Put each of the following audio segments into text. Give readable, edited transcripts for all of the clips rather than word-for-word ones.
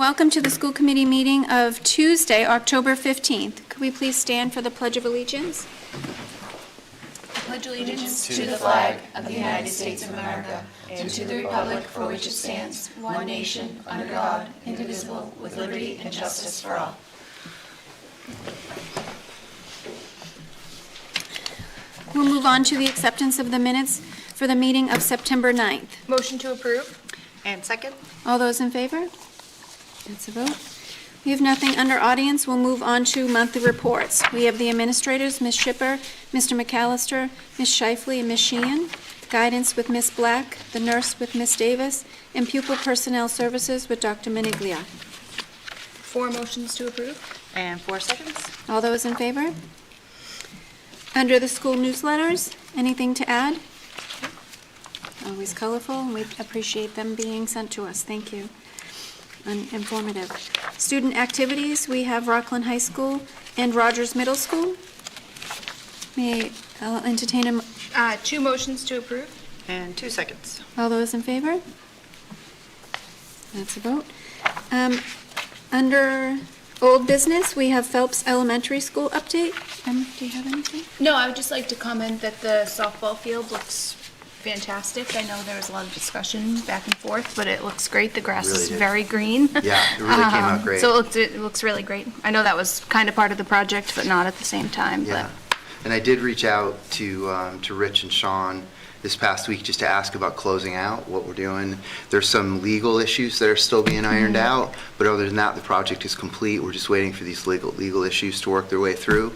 Welcome to the school committee meeting of Tuesday, October 15th. Could we please stand for the Pledge of Allegiance? I pledge allegiance to the flag of the United States of America and to the republic for which it stands, one nation, under God, indivisible, with liberty and justice for all. We'll move on to the acceptance of the minutes for the meeting of September 9th. Motion to approve. And second. All those in favor? That's a vote. We have nothing under audience. We'll move on to monthly reports. We have the administrators, Ms. Shipper, Mr. McAllister, Ms. Shifley, and Ms. Sheehan. Guidance with Ms. Black, the nurse with Ms. Davis, and pupil personnel services with Dr. Maniglia. 4 motions to approve. And 4 seconds. All those in favor? Under the school newsletters, anything to add? Always colorful, and we appreciate them being sent to us. Thank you. And informative. Student activities, we have Rockland High School and Rogers Middle School. I'll entertain 2 motions to approve. And 2 seconds. all those in favor? That's a vote. Under old business, we have Phelps Elementary School update. Do you have anything? No, I would just like to comment that the softball field looks fantastic. I know there was a lot of discussion back and forth, but it looks great. The grass Really is did. very green. Yeah, it really came out great. So it looks really great. I know that was kind of part of the project, but not at the same time. Yeah, and I did reach out to Rich and Sean this past week just to ask about closing out what we're doing. There's some legal issues that are still being ironed out, but other than that, the project is complete. We're just waiting for these legal issues to work their way through.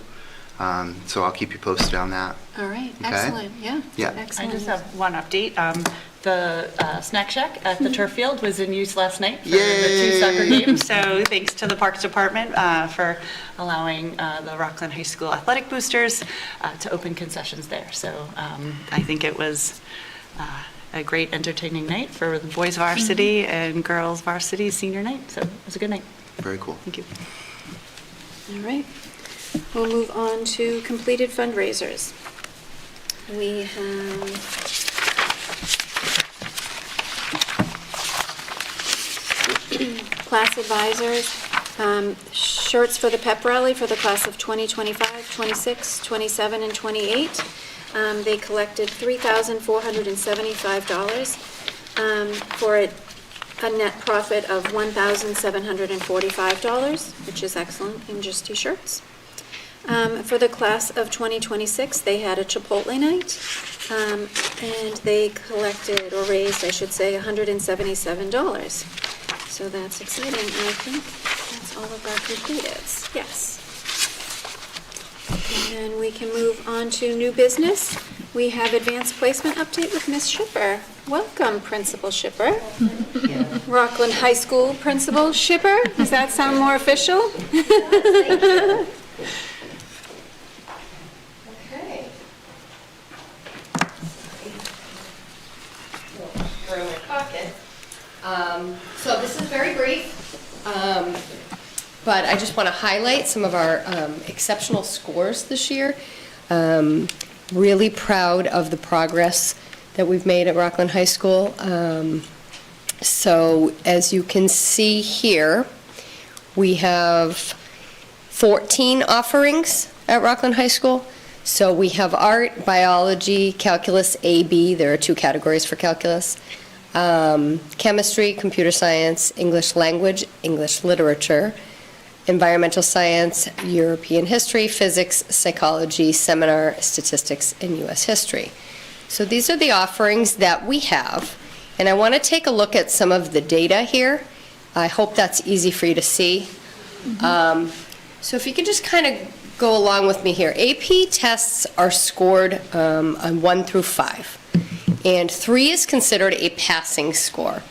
So I'll keep you posted on that. All right, Okay. excellent, yeah. Yeah. Excellent. I just have one update. The snack shack at the turf field was in use last night for the 2 soccer games. So thanks to the Parks Department for allowing the Rockland High School athletic boosters to open concessions there. So I think it was a great entertaining night for the boys varsity and girls varsity senior night. So it was a good night. Very cool. Thank you. All right. We'll move on to completed fundraisers. We have class advisors, shirts for the pep rally for the class of 2025, 26, 27, and 28. They collected $3,475 for a net profit of $1,745, which is excellent in just t-shirts. For the class of 2026, they had a Chipotle night, and they collected, or raised, I should say, $177. So that's exciting, and I think that's all of our completeds. Yes. And then we can move on to new business. We have advanced placement update with Ms. Shipper. Welcome, Principal Shipper. Rockland High School Principal Shipper. Does that sound more official? Thank you. Okay. Throw in my pocket. So this is very brief, but I just want to highlight some of our exceptional scores this year. Really proud of the progress that we've made at Rockland High School. So as you can see here, we have 14 offerings at Rockland High School. So we have art, biology, calculus A, B. There are 2 categories for calculus. Chemistry, computer science, English language, English literature, environmental science, European history, physics, psychology, seminar, statistics, and U.S. history. So these are the offerings that we have. And I want to take a look at some of the data here. I hope that's easy for you to see. So if you could just kind of go along with me here. AP tests are scored on 1 through 5. And 3 is considered a passing score.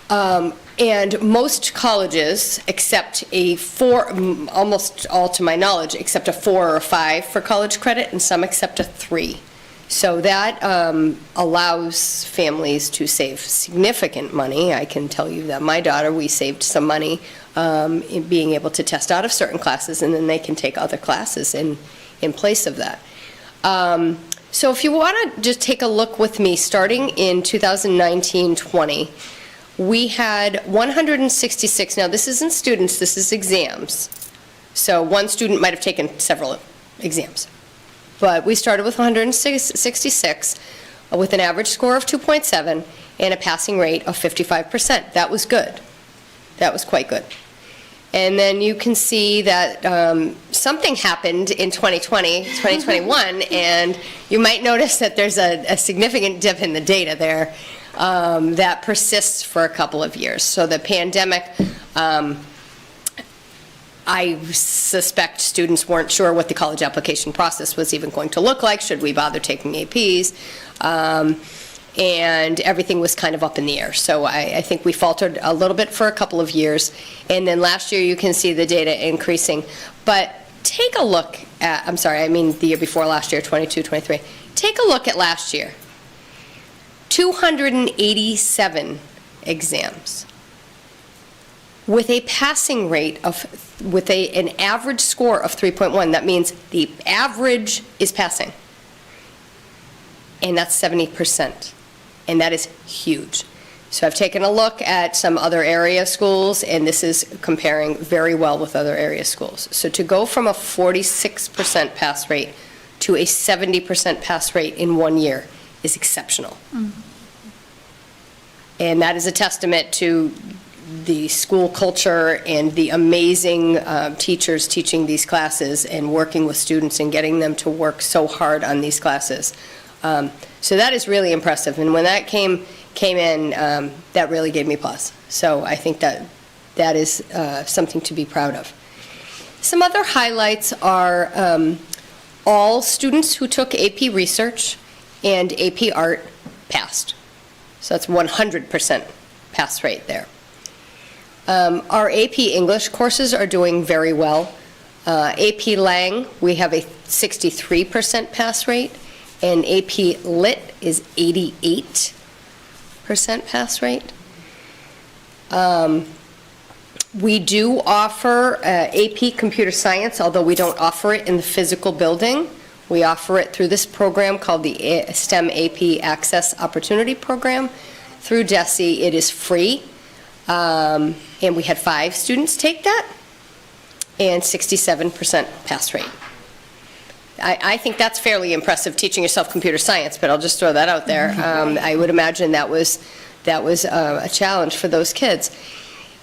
And most colleges accept a 4, almost all to my knowledge, accept a 4 or a 5 for college credit, and some accept a 3. So that allows families to save significant money. I can tell you that my daughter, we saved some money in being able to test out of certain classes, and then they can take other classes in place of that. So if you want to just take a look with me, starting in 2019-20, we had 166, now this isn't students, this is exams. So one student might have taken several exams. But we started with 166 with an average score of 2.7 and a passing rate of 55%. That was good. That was quite good. And then you can see that something happened in 2020, 2021, and you might notice that there's a significant dip in the data there that persists for a couple of years. So the pandemic, I suspect students weren't sure what the college application process was even going to look like. Should we bother taking APs? And everything was kind of up in the air. So I think we faltered a little bit for a couple of years. And then last year, you can see the data increasing. But take a look at, I'm sorry, I mean the year before last year, 22, 23. Take a look at last year. 287 exams with a passing rate of, an average score of 3.1. That means the average is passing. And that's 70%. And that is huge. So I've taken a look at some other area schools, and this is comparing very well with other area schools. So to go from a 46% pass rate to a 70% pass rate in 1 year is exceptional. And that is a testament to the school culture and the amazing teachers teaching these classes and working with students and getting them to work so hard on these classes. So that is really impressive. And when that came in, that really gave me pause. So I think that is something to be proud of. Some other highlights are all students who took AP Research and AP Art passed. So that's 100% pass rate there. Our AP English courses are doing very well. AP Lang, we have a 63% pass rate, and AP Lit is 88% pass rate. We do offer AP Computer Science, although we don't offer it in the physical building. We offer it through this program called the STEM AP Access Opportunity Program. Through DESE, it is free. And we had 5 students take that, and 67% pass rate. I think that's fairly impressive, teaching yourself computer science, but I'll just throw that out there. I would imagine that was a challenge for those kids.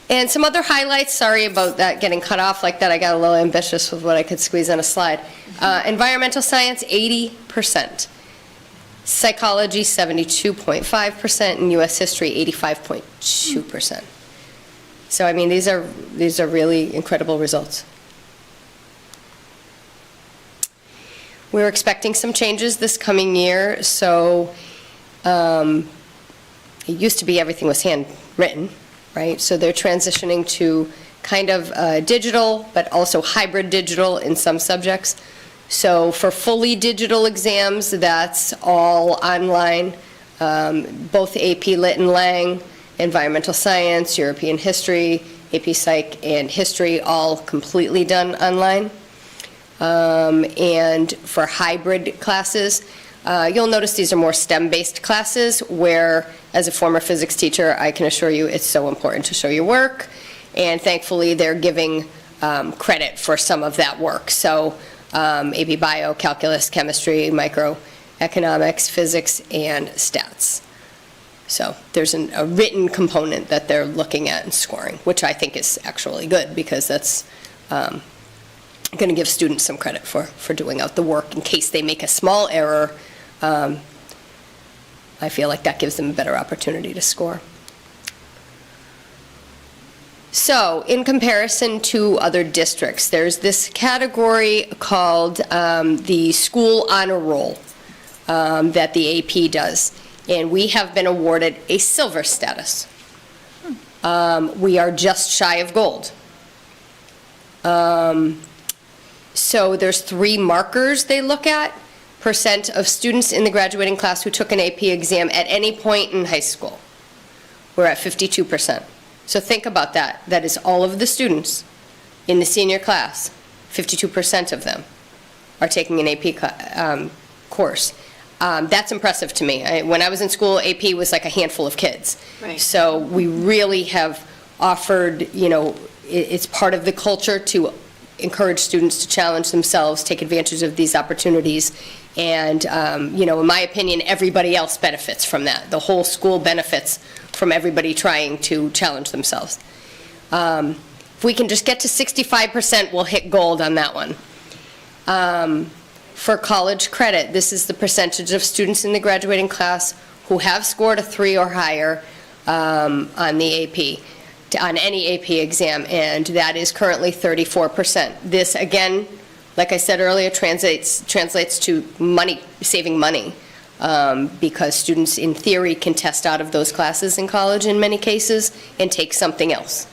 And some other highlights, sorry about that getting cut off like that. I got a little ambitious with what I could squeeze on a slide. Environmental science, 80%. Psychology, 72.5%, and U.S. history, 85.2%. So, I mean, these are really incredible results. We're expecting some changes this coming year. So, it used to be everything was handwritten, right? So they're transitioning to kind of digital, but also hybrid digital in some subjects. So for fully digital exams, that's all online, both AP Lit and Lang, Environmental Science, European History, AP Psych, and History, all completely done online. And for hybrid classes, you'll notice these are more STEM-based classes where, as a former physics teacher, I can assure you it's so important to show your work, and thankfully they're giving credit for some of that work. So AP Bio, Calculus, Chemistry, Microeconomics, Physics, and Stats. So there's a written component that they're looking at and scoring, which I think is actually good because that's going to give students some credit for doing out the work in case they make a small error. I feel like that gives them a better opportunity to score. So, in comparison to other districts, there's this category called the School Honor Roll that the AP does, and we have been awarded a silver status. We are just shy of gold. So there's 3 markers they look at: percent of students in the graduating class who took an AP exam at any point in high school. We're at 52%. So think about that. That is all of the students in the senior class. 52% of them are taking an AP course. That's impressive to me. When I was in school, AP was like a handful of kids. Right. So we really have offered, it's part of the culture to encourage students to challenge themselves, take advantage of these opportunities. And, in my opinion, everybody else benefits from that. The whole school benefits from everybody trying to challenge themselves. If we can just get to 65%, we'll hit gold on that one. For college credit, this is the percentage of students in the graduating class who have scored a 3 or higher on the AP, on any AP exam, and that is currently 34%. This, again, like I said earlier, translates to money, saving money, because students, in theory, can test out of those classes in college in many cases and take something else.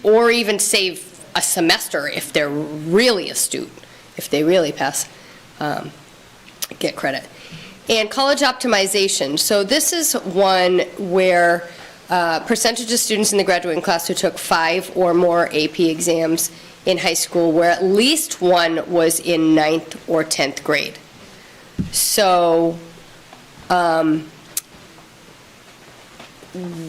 Or even save a semester if they're really astute, if they really pass, get credit. And college optimization. So this is one where percentage of students in the graduating class who took 5 or more AP exams in high school, where at least one was in 9th or 10th grade. So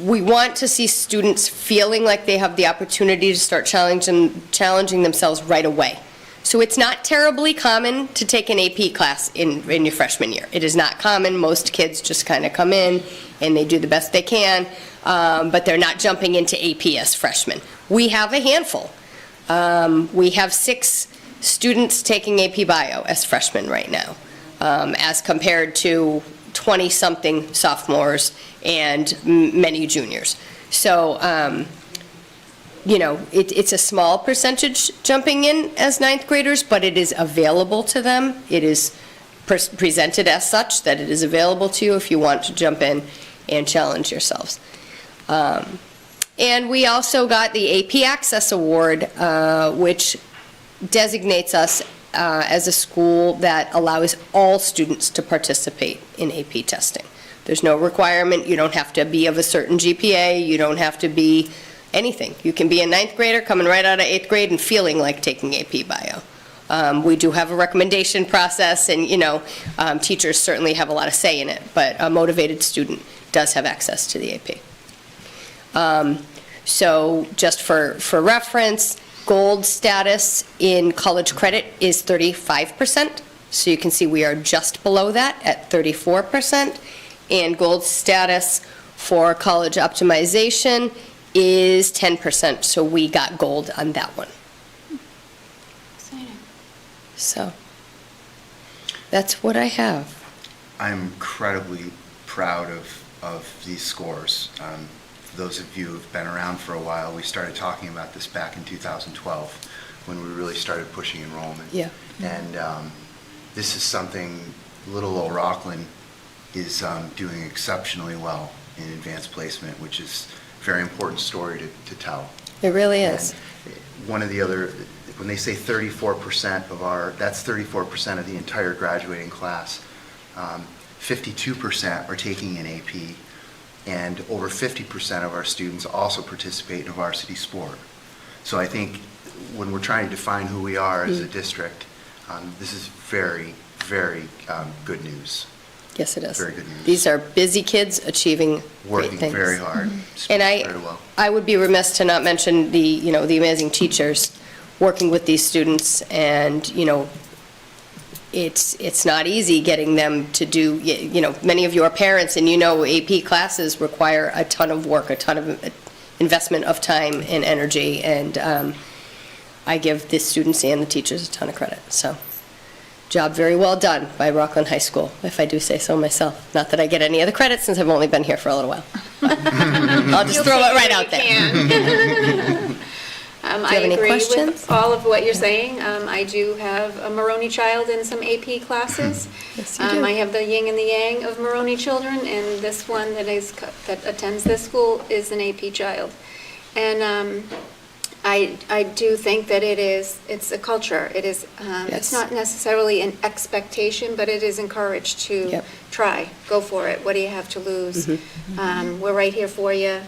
we want to see students feeling like they have the opportunity to start challenging themselves right away. So it's not terribly common to take an AP class in your freshman year. It is not common. Most kids just kind of come in and they do the best they can, but they're not jumping into AP as freshmen. We have a handful. We have 6 students taking AP Bio as freshmen right now, as compared to 20-something sophomores and many juniors. So, it's a small percentage jumping in as 9th graders, but it is available to them. It is presented as such, that it is available to you if you want to jump in and challenge yourselves. And we also got the AP Access Award, which designates us as a school that allows all students to participate in AP testing. There's no requirement. You don't have to be of a certain GPA. You don't have to be anything. You can be a 9th grader coming right out of 8th grade and feeling like taking AP Bio. We do have a recommendation process, and, teachers certainly have a lot of say in it, but a motivated student does have access to the AP. So just for reference, gold status in college credit is 35%. So you can see we are just below that at 34%. And gold status for college optimization is 10%. So we got gold on that one. Exciting. So that's what I have. I'm incredibly proud of these scores. For those of you who've been around for a while, we started talking about this back in 2012 when we really started pushing enrollment. Yeah. And this is something little old Rockland is doing exceptionally well in advanced placement, which is a very important story to tell. It really is. And one of the other, when they say 34% of that's 34% of the entire graduating class. 52% are taking an AP, and over 50% of our students also participate in a varsity sport. So I think when we're trying to define who we are as a district, this is very, very good news. Yes, it is. Very good news. These are busy kids achieving great things. Working very hard. And Very well. I would be remiss to not mention the amazing teachers working with these students, and, it's not easy getting them to do, many of you are parents, and AP classes require a ton of work, a ton of investment of time and energy, and I give the students and the teachers a ton of credit. So, job very well done by Rockland High School, if I do say so myself. Not that I get any of the credit since I've only been here for a little while. I'll just throw it right out there. I any agree questions? with all of what you're saying. I do have a Maroney child in some AP classes. Yes, you do. I have the yin and the yang of Maroney children, and this one that attends this school is an AP child. And I do think that it's a culture. It is, Yes. it's not necessarily an expectation, but it is encouraged to Yep. try, go for it. What do you have to lose? We're right here for you.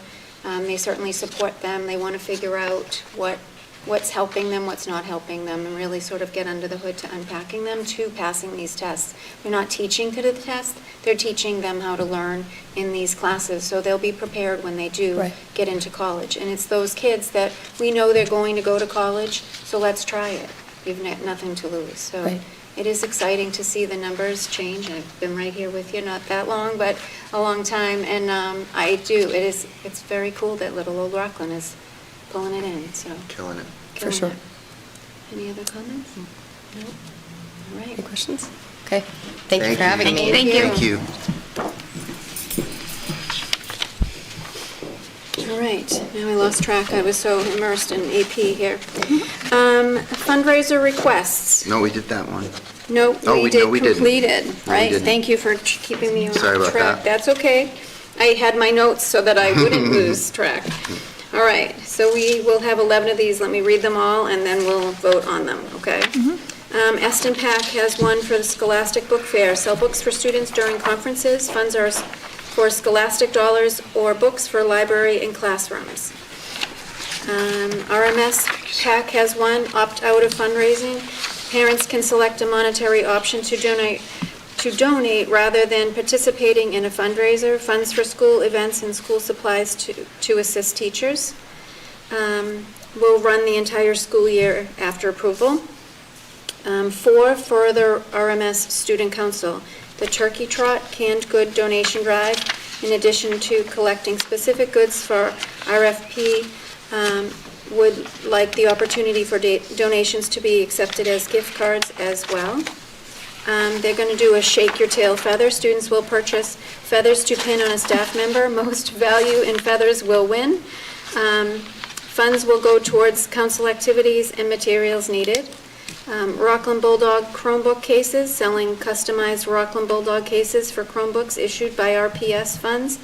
They certainly support them. They want to figure out what what's helping them, what's not helping them, and really sort of get under the hood to unpacking them, to passing these tests. They're not teaching to the test, they're teaching them how to learn in these classes, so they'll be prepared when they do Right. get into college. And it's those kids that we know they're going to go to college, so let's try it. You've nothing to lose. So Right. it is exciting to see the numbers change. I've been right here with you, not that long, but a long time, and it's very cool that little old Rockland is pulling it in, so. Killing it. For killing sure. it. Any other comments? Nope. All right. Any questions? Okay. Thank you Thank for having you. me. Thank you. Thank you. All right, now I lost track, I was so immersed in AP here. Fundraiser requests. No, we did that one. No, Oh, we no, we did didn't. completed, No, we right? didn't. Thank you for keeping me on track. Sorry about that. That's okay. I had my notes so that I wouldn't lose track. All right, so we will have 11 of these. Let me read them all, and then we'll vote on them, okay? Eston Pack has one for the Scholastic Book Fair. Sell books for students during conferences. Funds are for Scholastic dollars or books for library and classrooms. RMS Pack has one, opt out of fundraising. Parents can select a monetary option to donate rather than participating in a fundraiser. Funds for school events and school supplies to assist teachers. Will run the entire school year after approval. 4 for the RMS Student Council. The Turkey Trot Canned Good Donation Drive, in addition to collecting specific goods for RFP, would like the opportunity for donations to be accepted as gift cards as well. They're going to do a Shake Your Tail Feather. Students will purchase feathers to pin on a staff member. Most value in feathers will win. Funds will go towards council activities and materials needed. Rockland Bulldog Chromebook cases, selling customized Rockland Bulldog cases for Chromebooks issued by RPS funds.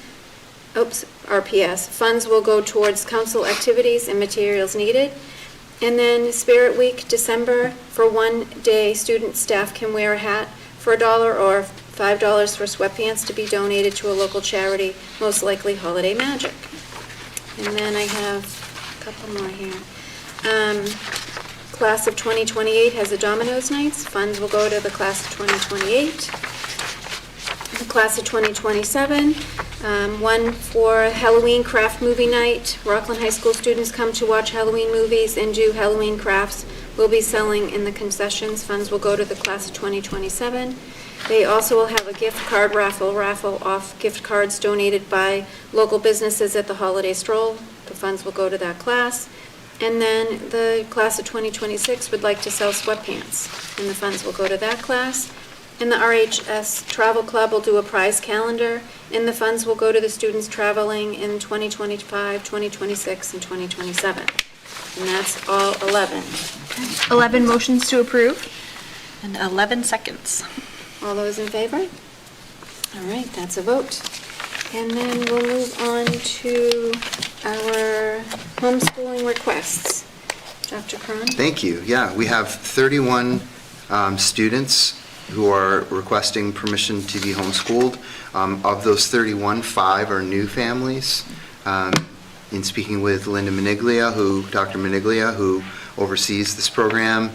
RPS. Funds will go towards council activities and materials needed. And then Spirit Week, December, for one day, student staff can wear a hat for $1 or $5 for sweatpants to be donated to a local charity, most likely Holiday Magic. And then I have a couple more here. Class of 2028 has a Domino's Nights. Funds will go to the class of 2028. The class of 2027, one for Halloween craft movie night. Rockland High School students come to watch Halloween movies and do Halloween crafts. We'll be selling in the concessions. Funds will go to the class of 2027. They also will have a gift card raffle off gift cards donated by local businesses at the holiday stroll. The funds will go to that class. And then the class of 2026 would like to sell sweatpants, and the funds will go to that class. And the RHS Travel Club will do a prize calendar, and the funds will go to the students traveling in 2025, 2026, and 2027. And that's all 11. 11 motions to approve. And 11 seconds. All those in favor? All right, that's a vote. And then we'll move on to our homeschooling requests. Dr. Cron? Thank you. Yeah, we have 31 students who are requesting permission to be homeschooled. Of those 31, 5 are new families. In speaking with Dr. Maniglia, who oversees this program,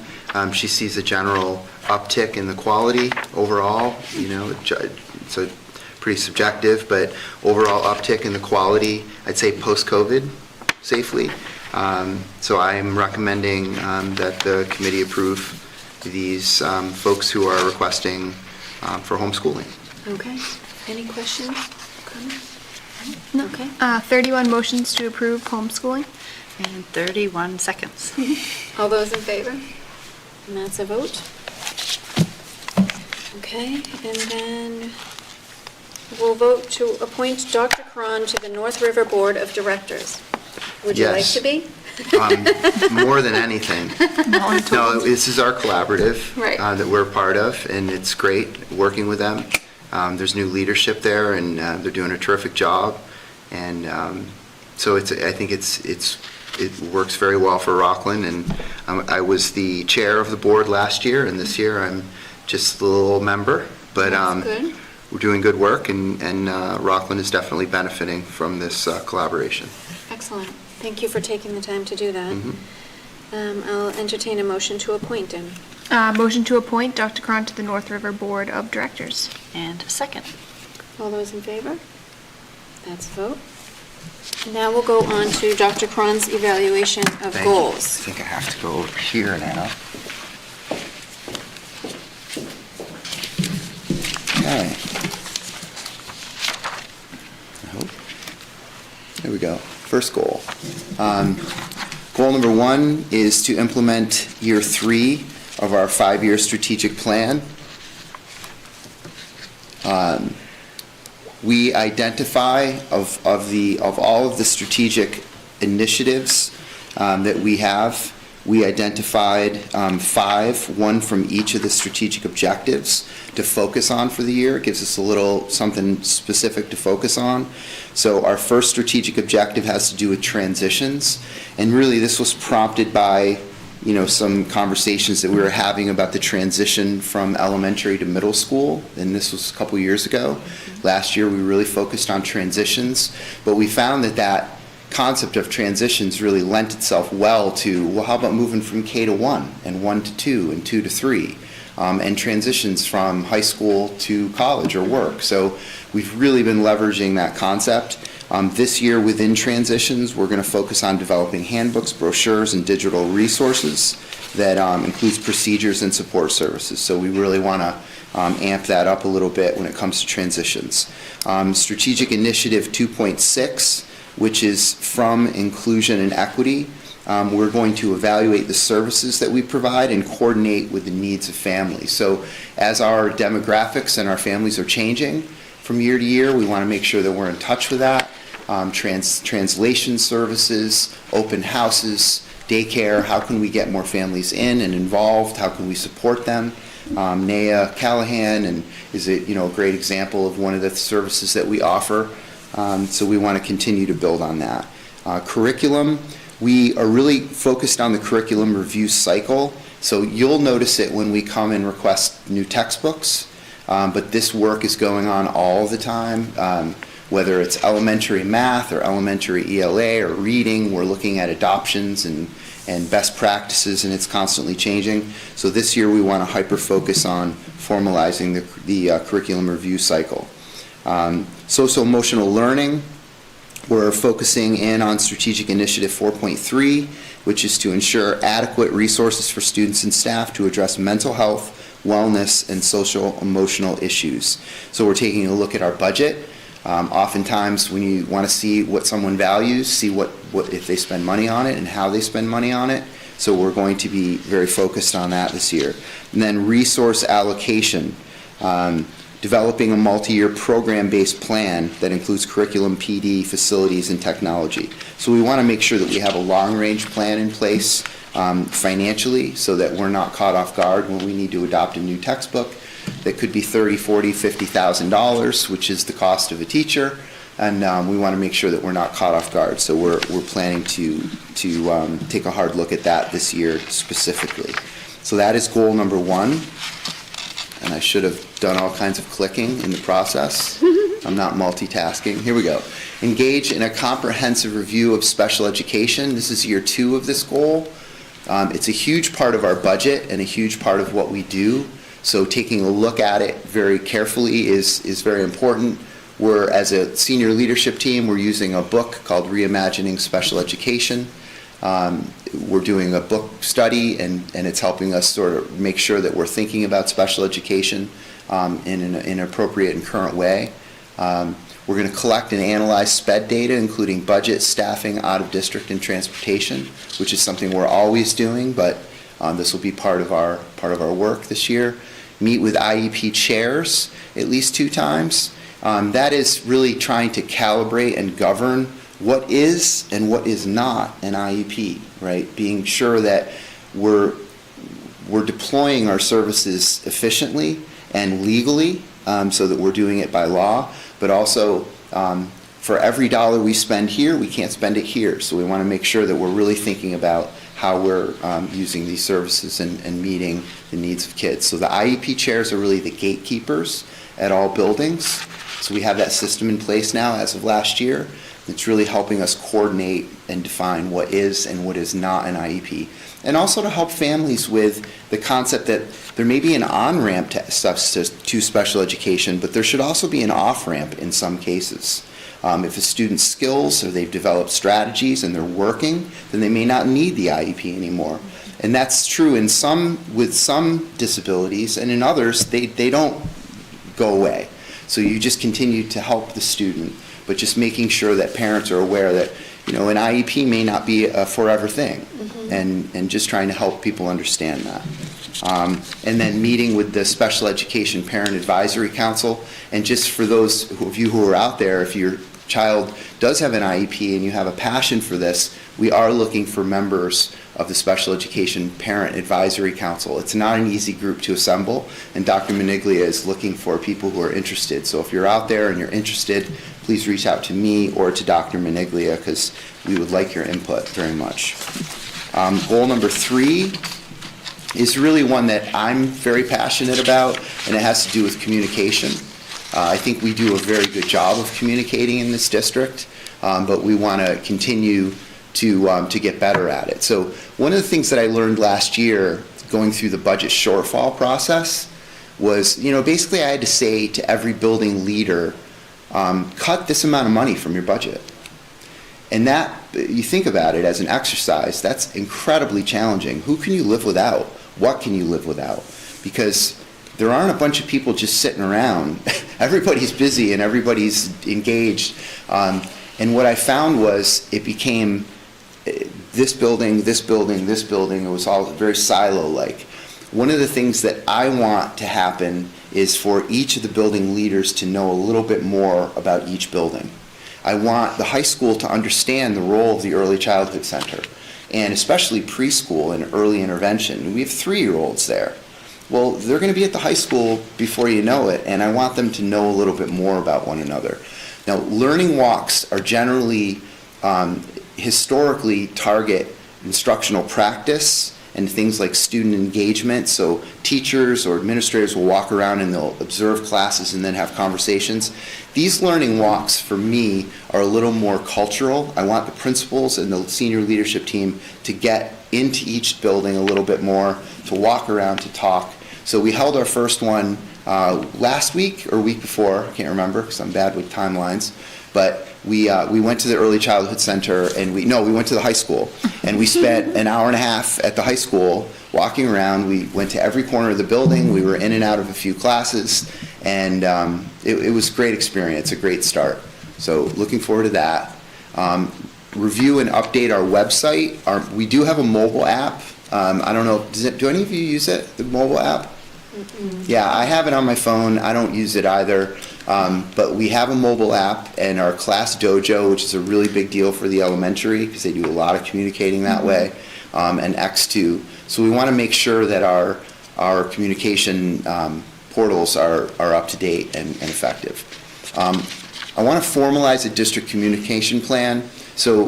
she sees a general uptick in the quality overall. It's a pretty subjective, but overall uptick in the quality, I'd say post-COVID safely. So I'm recommending that the committee approve these folks who are requesting for homeschooling. Okay. Any questions, comments? No. Okay. 31 motions to approve homeschooling. And 31 seconds. All those in favor? And that's a vote. Okay, and then we'll vote to appoint Dr. Cron to the North River Board of Directors. Would you like Yes. to be? More than anything. No, this is our collaborative Right. that we're a part of, and it's great working with them. There's new leadership there, and they're doing a terrific job. And so I think it works very well for Rockland. And I was the chair of the board last year, and this year I'm just a little member. But That's good. we're doing good work, and Rockland is definitely benefiting from this collaboration. Excellent. Thank you for taking the time to do that. Mhm. I'll entertain a motion to appoint him. Motion to appoint Dr. Cron to the North River Board of Directors. And a second. All those in favor? That's a vote. And now we'll go on to Dr. Cron's evaluation of Thank you. goals. I think I have to go over here now. Okay. I hope. There we go. First goal. Goal number 1 is to implement year 3 of our 5-year strategic plan. We identify of all of the strategic initiatives that we have, we identified 5, 1 from each of the strategic objectives to focus on for the year. It gives us a little something specific to focus on. So our first strategic objective has to do with transitions, and really this was prompted by some conversations that we were having about the transition from elementary to middle school, and this was a couple years ago. Last year we really focused on transitions, but we found that concept of transitions really lent itself well to, well, how about moving from K to 1 and 1 to 2 and 2 to 3, and transitions from high school to college or work. So we've really been leveraging that concept. This year within transitions, we're going to focus on developing handbooks, brochures, and digital resources that includes procedures and support services. So we really want to amp that up a little bit when it comes to transitions. Strategic Initiative 2.6, which is from inclusion and equity. We're going to evaluate the services that we provide and coordinate with the needs of families. So as our demographics and our families are changing from year to year, we want to make sure that we're in touch with that. Translation services, open houses, daycare, how can we get more families in and involved? How can we support them? Naya Callahan is a great example of one of the services that we offer. So we want to continue to build on that. Curriculum, we are really focused on the curriculum review cycle. So you'll notice it when we come and request new textbooks, but this work is going on all the time. Whether it's elementary math or elementary ELA or reading, we're looking at adoptions and best practices, and it's constantly changing. So this year we want to hyper-focus on formalizing the curriculum review cycle. Social-emotional learning, we're focusing in on Strategic Initiative 4.3, which is to ensure adequate resources for students and staff to address mental health, wellness, and social-emotional issues. So we're taking a look at our budget. Oftentimes when you want to see what someone values, see what if they spend money on it and how they spend money on it. So we're going to be very focused on that this year. And then resource allocation, developing a multi-year program-based plan that includes curriculum, PD, facilities, and technology. So we want to make sure that we have a long-range plan in place financially so that we're not caught off guard when we need to adopt a new textbook. That could be $30,000, $40,000, $50,000, which is the cost of a teacher, and we want to make sure that we're not caught off guard. So we're planning to take a hard look at that this year specifically. So that is goal number 1, and I should have done all kinds of clicking in the process. I'm not multitasking. Here we go. Engage in a comprehensive review of special education. This is year 2 of this goal. It's a huge part of our budget and a huge part of what we do. So taking a look at it very carefully is very important. We're, as a senior leadership team, we're using a book called Reimagining Special Education. We're doing a book study, and it's helping us sort of make sure that we're thinking about special education in an appropriate and current way. We're going to collect and analyze SPED data, including budget, staffing, out-of-district, and transportation, which is something we're always doing, but this will be part of our work this year. Meet with IEP chairs at least 2 times. That is really trying to calibrate and govern what is and what is not an IEP, right? Being sure that we're deploying our services efficiently and legally, so that we're doing it by law, but also for every dollar we spend here, we can't spend it here. So we want to make sure that we're really thinking about how we're using these services and meeting the needs of kids. So the IEP chairs are really the gatekeepers at all buildings. So we have that system in place now as of last year. It's really helping us coordinate and define what is and what is not an IEP. And also to help families with the concept that there may be an on-ramp to special education, but there should also be an off-ramp in some cases. If a student's skills or they've developed strategies and they're working, then they may not need the IEP anymore. And that's true with some disabilities, and in others, they don't go away. So you just continue to help the student, but just making sure that parents are aware that, an IEP may not be a forever thing, and just trying to help people understand that. And then meeting with the Special Education Parent Advisory Council, and just for those of you who are out there, if your child does have an IEP and you have a passion for this, we are looking for members of the Special Education Parent Advisory Council. It's not an easy group to assemble, and Dr. Maniglia is looking for people who are interested. So if you're out there and you're interested, please reach out to me or to Dr. Maniglia, because we would like your input very much. Goal number 3 is really one that I'm very passionate about, and it has to do with communication. I think we do a very good job of communicating in this district, but we want to continue to get better at it. So one of the things that I learned last year going through the budget shortfall process was, basically I had to say to every building leader, cut this amount of money from your budget. And that, you think about it as an exercise, that's incredibly challenging. Who can you live without? What can you live without? Because there aren't a bunch of people just sitting around. Everybody's busy and everybody's engaged. And what I found was it became this building, this building, this building. It was all very silo-like. One of the things that I want to happen is for each of the building leaders to know a little bit more about each building. I want the high school to understand the role of the early childhood center, and especially preschool and early intervention. We have 3-year-olds there. Well, they're going to be at the high school before you know it, and I want them to know a little bit more about one another. Now, learning walks are generally, historically target instructional practice and things like student engagement. So teachers or administrators will walk around and they'll observe classes and then have conversations. These learning walks, for me, are a little more cultural. I want the principals and the senior leadership team to get into each building a little bit more, to walk around, to talk. So we held our first one last week or week before, I can't remember because I'm bad with timelines, but we went to the early childhood center, and we went to the high school, and we spent an hour and a half at the high school walking around. We went to every corner of the building. We were in and out of a few classes, and it was a great experience, a great start. So looking forward to that. Review and update our website. We do have a mobile app. I don't know, do any of you use it, the mobile app? Mm-mm. Yeah, I have it on my phone. I don't use it either. But we have a mobile app, and our class dojo, which is a really big deal for the elementary because they do a lot of communicating that way, and X2. So we want to make sure that our communication portals are up to date and effective. I want to formalize a district communication plan. So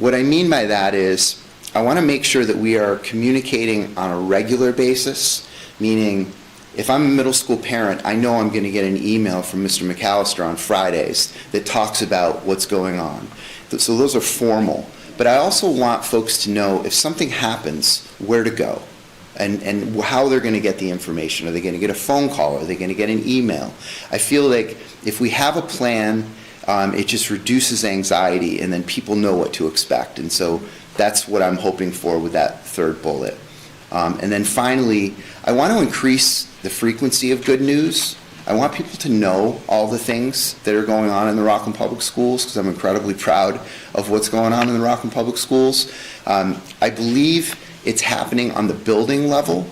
what I mean by that is I want to make sure that we are communicating on a regular basis, meaning if I'm a middle school parent, I know I'm going to get an email from Mr. McAllister on Fridays that talks about what's going on. So those are formal. But I also want folks to know if something happens, where to go and how they're going to get the information. Are they going to get a phone call? Are they going to get an email? I feel like if we have a plan, it just reduces anxiety, and then people know what to expect. And so that's what I'm hoping for with that third bullet. And then finally, I want to increase the frequency of good news. I want people to know all the things that are going on in the Rockland Public Schools, because I'm incredibly proud of what's going on in the Rockland Public Schools. I believe it's happening on the building level.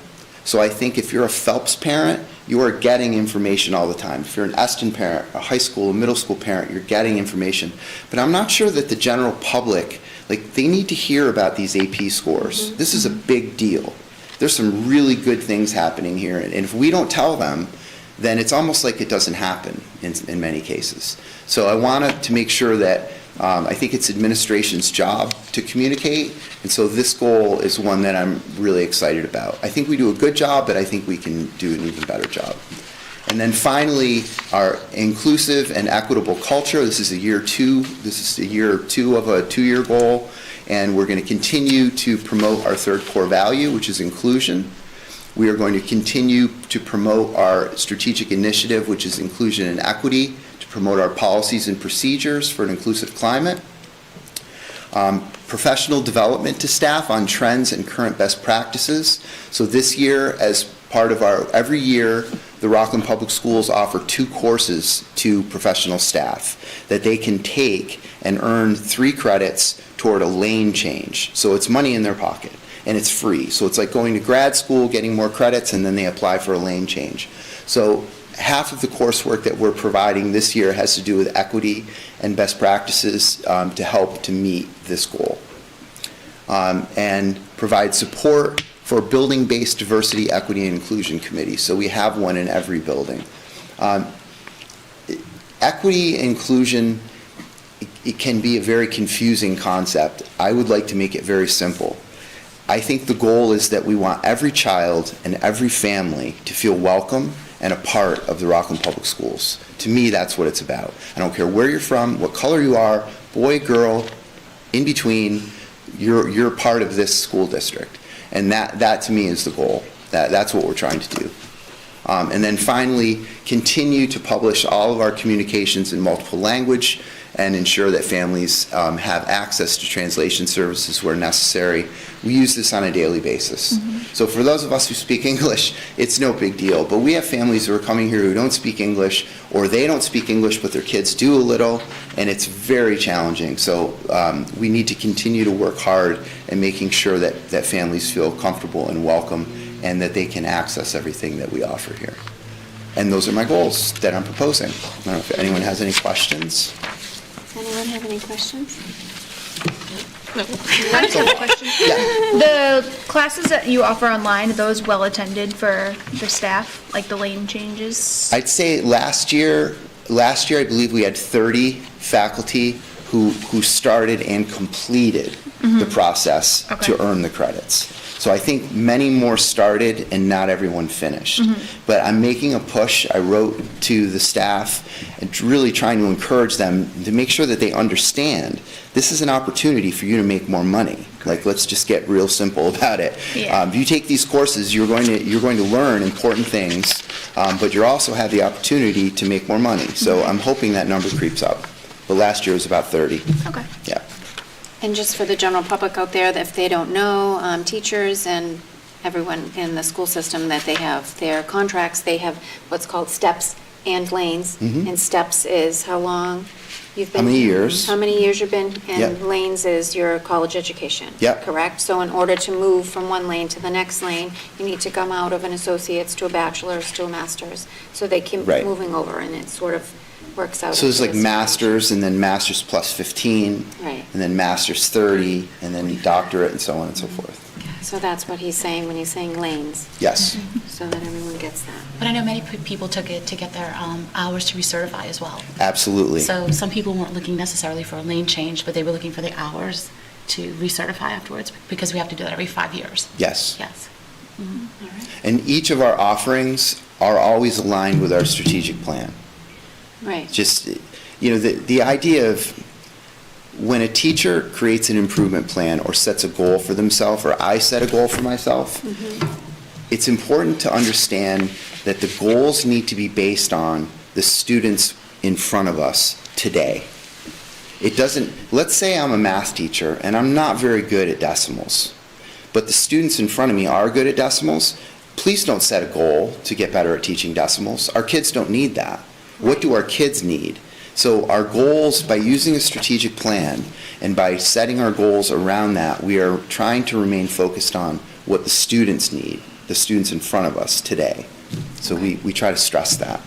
So I think if you're a Phelps parent, you are getting information all the time. If you're an Eston parent, a high school, a middle school parent, you're getting information. But I'm not sure that the general public, they need to hear about these AP scores. Mm-hmm. This is a big deal. There's some really good things happening here, and if we don't tell them, then it's almost like it doesn't happen in many cases. So I wanted to make sure that I think it's administration's job to communicate, and so this goal is one that I'm really excited about. I think we do a good job, but I think we can do an even better job. And then finally, our inclusive and equitable culture. This is year two of a 2-year goal, and we're going to continue to promote our third core value, which is inclusion. We are going to continue to promote our strategic initiative, which is inclusion and equity, to promote our policies and procedures for an inclusive climate. Professional development to staff on trends and current best practices. So this year, as part of every year, the Rockland Public Schools offer 2 courses to professional staff that they can take and earn 3 credits toward a lane change. So it's money in their pocket, and it's free. So it's like going to grad school, getting more credits, and then they apply for a lane change. So half of the coursework that we're providing this year has to do with equity and best practices to help to meet this goal. And provide support for building-based diversity, equity, and inclusion committee. So we have one in every building. Equity and inclusion, it can be a very confusing concept. I would like to make it very simple. I think the goal is that we want every child and every family to feel welcome and a part of the Rockland Public Schools. To me, that's what it's about. I don't care where you're from, what color you are, boy, girl, in between, you're part of this school district. And that to me is the goal. That's what we're trying to do. And then finally, continue to publish all of our communications in multiple language and ensure that families have access to translation services where necessary. We use this on a daily basis. So for those of us who speak English, it's no big deal. But we have families who are coming here who don't speak English, or they don't speak English, but their kids do a little, and it's very challenging. So we need to continue to work hard in making sure that families feel comfortable and welcome and that they can access everything that we offer here. And those are my goals that I'm proposing. I don't know if anyone has any questions. Anyone have any questions? I just have a question. Yeah. The classes that you offer online, are those well attended for the staff, like the lane changes? I'd say last year I believe we had 30 faculty who started and completed the process to earn the credits. So I think many more started and not everyone finished. But I'm making a push. I wrote to the staff and really trying to encourage them to make sure that they understand this is an opportunity for you to make more money. Like, let's just get real simple about it. Yeah. If you take these courses, you're going to learn important things, but you also have the opportunity to make more money. So I'm hoping that number creeps up. But last year was about 30. Okay. Yeah. And just for the general public out there, that if they don't know, teachers and everyone in the school system, that they have their contracts, they have what's called steps and lanes. And steps is how long you've been? How many years? How many years you've been, and Yep. lanes is your college education. Yep. Correct? So in order to move from one lane to the next lane, you need to come out of an associate's to a bachelor's to a master's. So they keep Right. moving over, and it sort of works out. So there's like into this masters, and then masters plus 15, Right. and then masters 30, and then doctorate, and so on and so forth. So that's what he's saying when he's saying lanes, Yes. so that everyone gets that. But I know many people took it to get their hours to recertify as well. Absolutely. So some people weren't looking necessarily for a lane change, but they were looking for the hours to recertify afterwards, because we have to do that every 5 years. Yes. Yes. And each of our offerings are always aligned with our strategic plan. Right. Just, the idea of when a teacher creates an improvement plan or sets a goal for themselves, or I set a goal for myself, it's important to understand that the goals need to be based on the students in front of us today. It doesn't, let's say I'm a math teacher and I'm not very good at decimals, but the students in front of me are good at decimals. Please don't set a goal to get better at teaching decimals. Our kids don't need that. What do our kids need? So our goals, by using a strategic plan and by setting our goals around that, we are trying to remain focused on what the students need, the students in front of us today. So we try to stress that.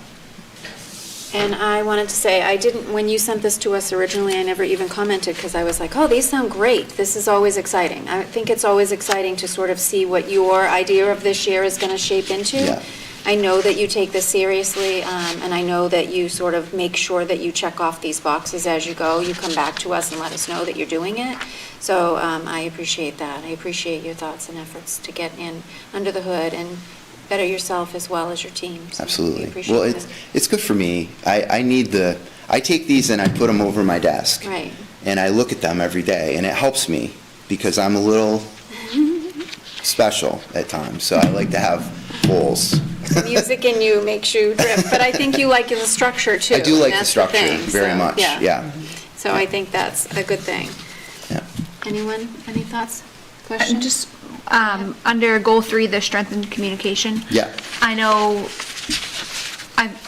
And I wanted to say, when you sent this to us originally, I never even commented, because I was like, oh, these sound great. This is always exciting. I think it's always exciting to sort of see what your idea of this year is going to shape into. Yeah. I know that you take this seriously, and I know that you sort of make sure that you check off these boxes as you go. You come back to us and let us know that you're doing it. So I appreciate that. I appreciate your thoughts and efforts to get in under the hood and better yourself as well as your team. So we Absolutely. appreciate Well, that. it's good for me. I take these and I put them over my desk. Right. And I look at them every day, and it helps me because I'm a little special at times, so I like to have goals. Music in you makes you drift, but I think you like the structure too. I do and like the that's structure thing, very so, much, yeah. So I think that's a good thing. Yeah. Anyone, any thoughts, And questions? just, under goal 3, the strengthened communication. Yeah. I know,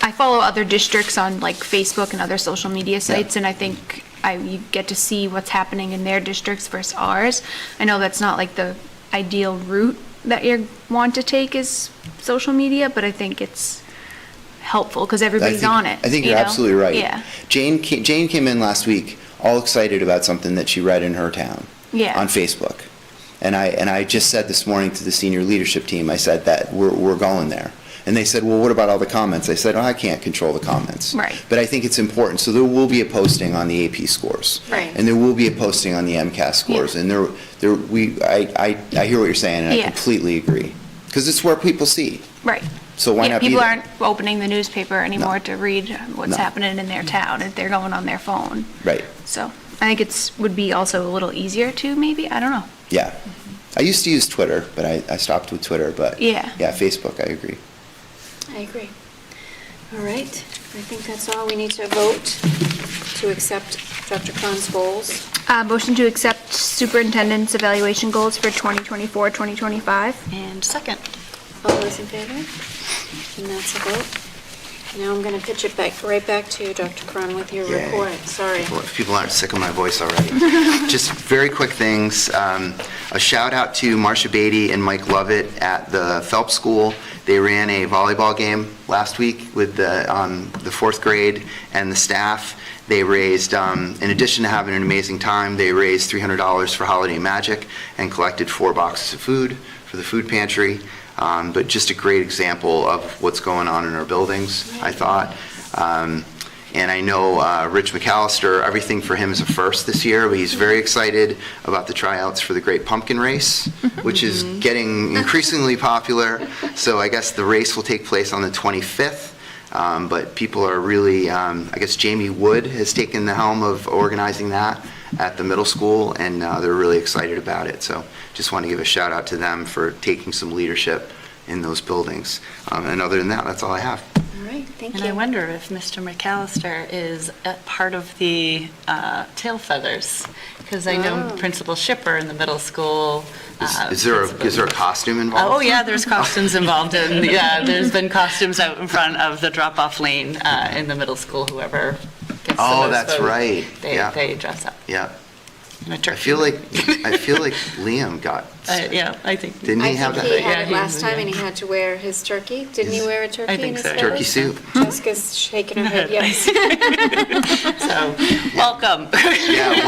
I follow other districts on like Facebook and other social media sites, and I think you get to see what's happening in their districts versus ours. I know that's not like the ideal route that you want to take is social media, but I think it's helpful because everybody's on it. I think you you're know? absolutely right. Yeah. Jane came in last week all excited about something that she read in her town. Yeah. On Facebook. And I just said this morning to the senior leadership team, I said that we're going there. And they said, well, what about all the comments? I said, oh, I can't control the comments. Right. But I think it's important. So there will be a posting on the AP scores. Right. And there will be a posting on the MCAS scores. Yeah. And I hear what you're saying, and I Yeah. completely agree. Because it's where people see. Right. So why Yeah, not be people there? aren't opening the newspaper anymore No. to read what's No. happening in their town. They're going on their phone. Right. So I think would be also a little easier to maybe, I don't know. Yeah. I used to use Twitter, but I stopped with Twitter. But Yeah. Facebook, I agree. I agree. All right, I think that's all. We need to vote to accept Dr. Cron's goals. Motion to accept superintendent's evaluation goals for 2024, 2025. And second. All those in favor? And that's a vote. Now I'm going to pitch it right back to you, Dr. Cron, with your Yay. report. Sorry. Well, if people aren't sick of my voice already. Just very quick things. A shout out to Marcia Beatty and Mike Lovett at the Phelps School. They ran a volleyball game last week with the fourth grade and the staff. They raised, in addition to having an amazing time, they raised $300 for Holiday Magic and collected 4 boxes of food for the food pantry. But just a great example of what's going on in our buildings, I thought. And I know Rich McAllister, everything for him is a first this year, but he's very excited about the tryouts for the Great Pumpkin Race, which is getting increasingly popular. So I guess the race will take place on the 25th. But people are really, I guess Jamie Wood has taken the helm of organizing that at the middle school, and they're really excited about it. So just want to give a shout out to them for taking some leadership in those buildings. And other than that, that's all I have. All right, thank you. And I wonder if Mr. McAllister is a part of the tail feathers, because I know Oh. Principal Shipper in the middle school. Is there a costume involved? Oh, yeah, there's costumes involved in, yeah, there's been costumes out in front of the drop-off lane in the middle school, whoever gets the Oh, most that's vote, right. Yeah. They dress up Yeah. in a I turkey. feel like Liam got, Yeah, I think. didn't he have I that? think he had Yeah, it he last was, time, yeah. and he had to wear his turkey. Didn't he wear a turkey I in think his so. feathers? Turkey suit. Jessica's shaking her head, yes. So, welcome. Yeah,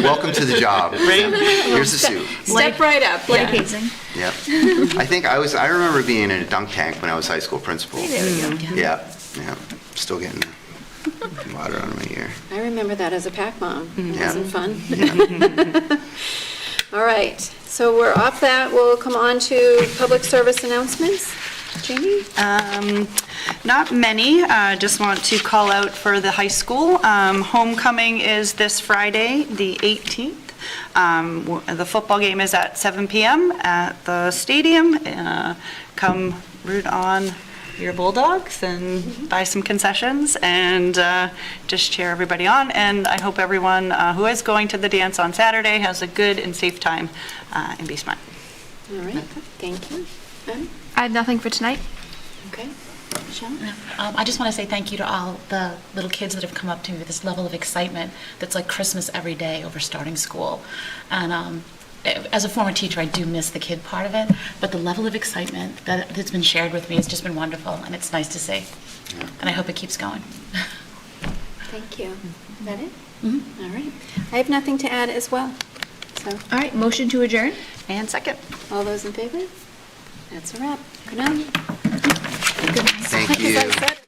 welcome to the job. Right? Here's the suit. Step right up. Like Yeah. hazing. Yep. I remember being in a dunk tank when I was high school principal. There we go. Yeah, yeah, still getting water out of my ear. I remember that as a pack mom. It Yeah. wasn't fun. All right, so we're off that. We'll come on to public service announcements. Jamie? Not many, just want to call out for the high school. Homecoming is this Friday, the 18th. The football game is at 7 PM at the stadium. Come root on your Bulldogs and buy some concessions and just cheer everybody on. And I hope everyone who is going to the dance on Saturday has a good and safe time and be smart. All right, thank you. Em? I have nothing for tonight. Okay. Michelle? I just want to say thank you to all the little kids that have come up to me with this level of excitement that's like Christmas every day over starting school. And as a former teacher, I do miss the kid part of it, but the level of excitement that's been shared with me has just been wonderful, and it's nice to see. And I hope it keeps going. Thank you. Is that it? All right. I have nothing to add as well. So, All right, motion to adjourn? And second. all those in favor? That's a wrap. Good night. Thank you. As I said-